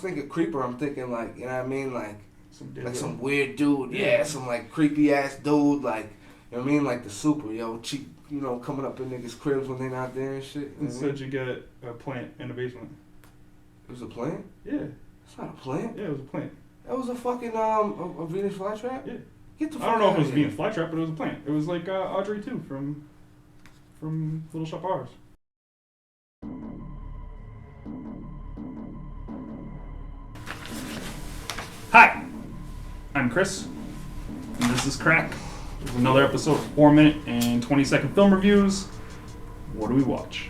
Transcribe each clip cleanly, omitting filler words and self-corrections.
thinking creeper, I'm thinking like, you know what I mean, like some weird dude, some like creepy ass dude, like, you know what I mean, like the super, cheap, coming up in niggas' cribs when they're not there and shit. You said you got a plant in the basement. It was a plant? Yeah. It's not a plant. Yeah, it was a plant. That was a fucking a Venus flytrap? Yeah. Get the fuck I don't know if it was here. Venus flytrap, but it was a plant. It was like Audrey too from Little Shop of Horrors. Hi, I'm Chris, and this is Crack. This is another episode of 4-minute and 20-second film reviews. What do we watch?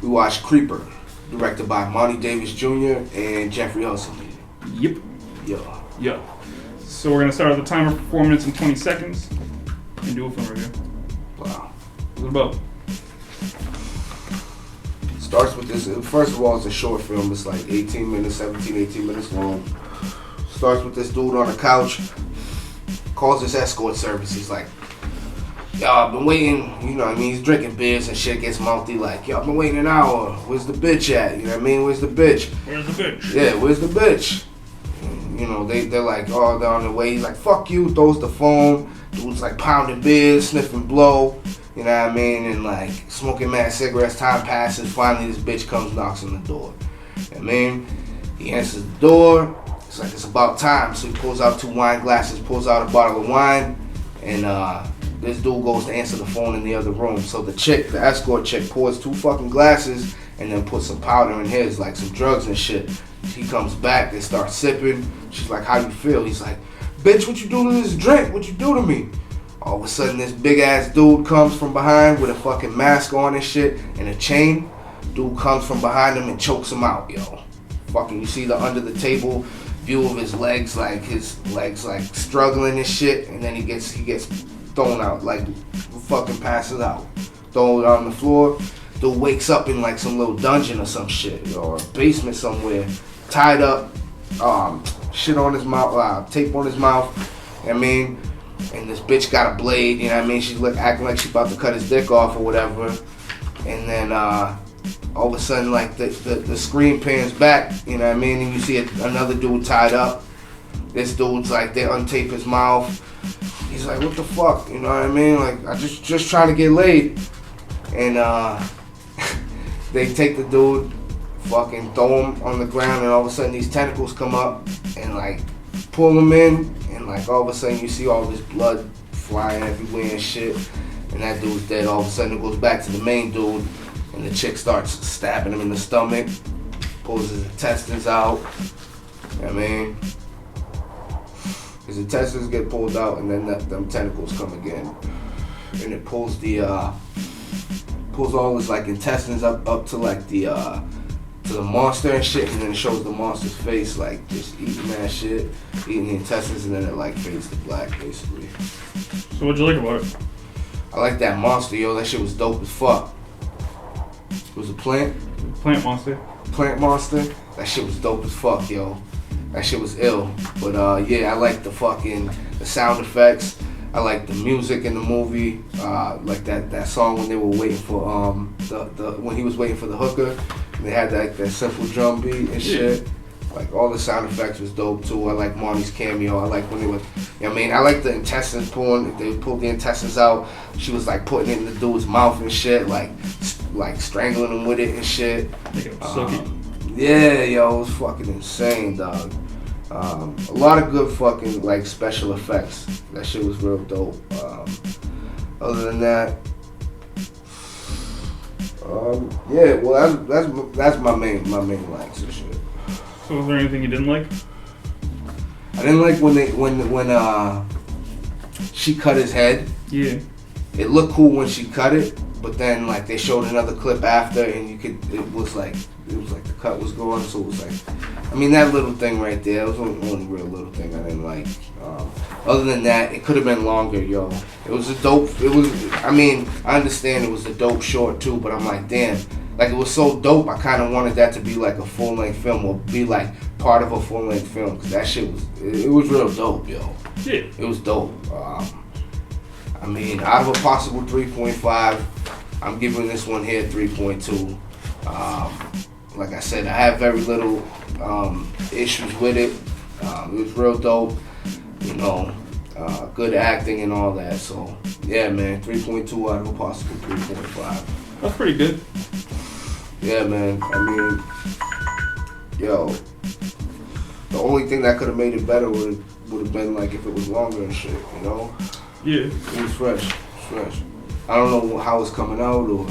We watched Creeper, directed by Monty Davis Jr. and Jeffrey Hudson. Yep. Yeah. So we're going to start at the timer for 4 minutes and 20 seconds and do a film review. Wow. What's it about? Starts with this. First of all, it's a short film. It's like 18 minutes long. Starts with this dude on the couch. Calls his escort service. He's like, yo, I've been waiting. You know what I mean? He's drinking beers and shit. Gets mouthy like, yo, I've been waiting an hour. Where's the bitch at? You know what I mean? Where's the bitch? Where's the bitch? Yeah, where's the bitch? They're like, oh, they're on the way. He's like, fuck you. Throws the phone. Dude's like pounding beers, sniffing blow. You know what I mean? And like smoking mad cigarettes. Time passes. Finally, this bitch comes, knocks on the door. You know what I mean? He answers the door. It's like it's about time. So he pulls out 2 wine glasses, pulls out a bottle of wine, and this dude goes to answer the phone in the other room. So the escort chick, pours 2 fucking glasses and then puts some powder in his, like some drugs and shit. He comes back, they start sipping. She's like, how you feel? He's like, bitch, what you do to this drink? What you do to me? All of a sudden, this big ass dude comes from behind with a fucking mask on and shit and a chain. Dude comes from behind him and chokes him out, yo. Fucking, you see the under the table view of his legs, like struggling and shit, and then he gets thrown out, like fucking passes out, thrown out on the floor. Dude wakes up in like some little dungeon or some shit, or a basement somewhere, tied up, shit on his mouth, tape on his mouth. You know what I mean, and this bitch got a blade. You know what I mean? She's acting like she's about to cut his dick off or whatever, and then all of a sudden, like the screen pans back. You know what I mean? And you see another dude tied up. This dude's like, they untape his mouth. He's like, what the fuck? You know what I mean? Like, I just trying to get laid. And they take the dude, fucking throw him on the ground, and all of a sudden these tentacles come up and like pull him in, and like all of a sudden you see all this blood flying everywhere and shit, and that dude's dead. All of a sudden it goes back to the main dude, and the chick starts stabbing him in the stomach, pulls his intestines out. You know what I mean? His intestines get pulled out, and then them tentacles come again, and it pulls all his like intestines up to like the monster and shit, and then it shows the monster's face like just eating that shit, eating the intestines, and then it like fades to black basically. So what'd you like about it? I like that monster, yo. That shit was dope as fuck. It was a plant. Plant monster. Plant monster. That shit was dope as fuck, yo. That shit was ill. But yeah, I like the sound effects. I like the music in the movie, like that song when they were waiting for when he was waiting for the hooker, and they had that simple drum beat and shit. Like all the sound effects was dope too. I like Marnie's cameo. I like when they were, you know what I mean? I like the intestines pulling. They pulled the intestines out. She was like putting it in the dude's mouth and shit, like strangling him with it and shit. Yeah, yo, it was fucking insane, dog. A lot of good fucking like special effects. That shit was real dope. Other than that, yeah, well that's my main likes and shit. So was there anything you didn't like? I didn't like when she cut his head. Yeah. It looked cool when she cut it, but then like they showed another clip after, and it was like the cut was gone, so it was like, I mean, that little thing right there, it was only real little thing I didn't like. Other than that, it could have been longer, yo. It was I mean, I understand it was a dope short too, but I'm like, damn, like it was so dope, I kind of wanted that to be like a full-length film, or be like part of a full-length film, because that shit it was real dope, yo. Yeah. It was dope. I mean, out of a possible 3.5, I'm giving this one here 3.2. Like I said, I have very little issues with it. It was real dope, you know, good acting and all that. So, yeah, man, 3.2 out of a possible 3.5. That's pretty good. Yeah, man. I mean, yo, the only thing that could have made it better would have been like if it was longer and shit, you know? Yeah. It was fresh. I don't know how it's coming out or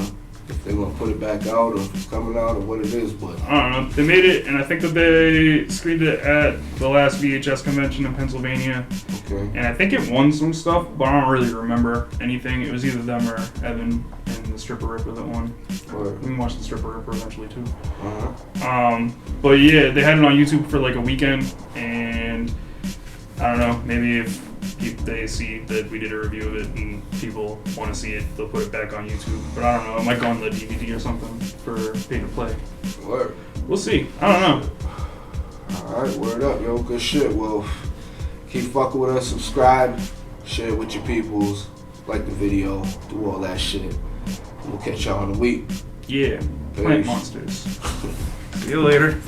if they're gonna put it back out or if it's coming out or what it is, but I don't know. They made it, and I think that they screened it at the last VHS convention in Pennsylvania. okay. And I think it won some stuff, but I don't really remember anything. It was either them or Evan and the Stripper Ripper that won. Right. We can watch the Stripper Ripper eventually too. Uh-huh. But yeah, they had it on YouTube for like a weekend, and I don't know, maybe if they see that we did a review of it and people want to see it, they'll put it back on YouTube. But I don't know, it might go on the DVD or something for pay to play. Word. We'll see. I don't know. Alright, word up, yo. Good shit. Well, keep fucking with us, subscribe, share it with your peoples, like the video, do all that shit. We'll catch y'all in a week. Yeah, Peace. Plant Monsters. See you later.